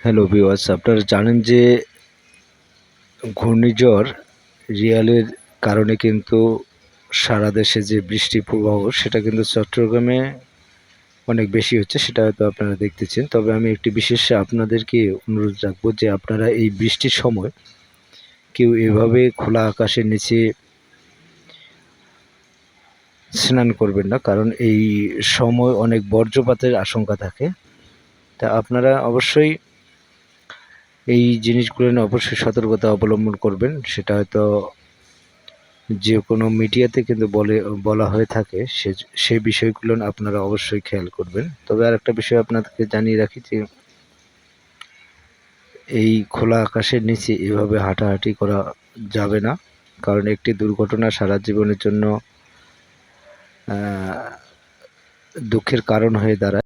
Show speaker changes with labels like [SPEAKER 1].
[SPEAKER 1] Hello viewers, আপনারা জানেন যে ঘূর্ণিঝড় রিয়ালের কারণে কিন্তু সারা দেশে যে বৃষ্টির প্রবাহ সেটা কিন্তু চট্টগ্রামে অনেক বেশি হচ্ছে, সেটা হয়তো আপনারা দেখতেছেন। তবে আমি একটি বিশেষ আপনাদেরকে অনুরোধ রাখবো যে আপনারা এই বৃষ্টির সময় কেউ এভাবে খোলা আকাশের নিচে স্নান করবেন না, কারণ এই সময় অনেক বজ্রপাতের আশঙ্কা থাকে। তা আপনারা অবশ্যই এই জিনিসগুলো নিয়ে অবশ্যই সতর্কতা অবলম্বন করবেন। সেটা হয়তো যে কোনো মিডিয়াতে কিন্তু বলা হয়ে থাকে, সেই বিষয়গুলো আপনারা অবশ্যই খেয়াল করবেন। তবে আরেকটা বিষয় আপনাদেরকে জানিয়ে রাখি যে এই খোলা আকাশের নিচে এভাবে হাঁটাহাঁটি করা যাবে না, কারণ একটি দুর্ঘটনা সারা জীবনের জন্য দুঃখের কারণ হয়ে দাঁড়ায়।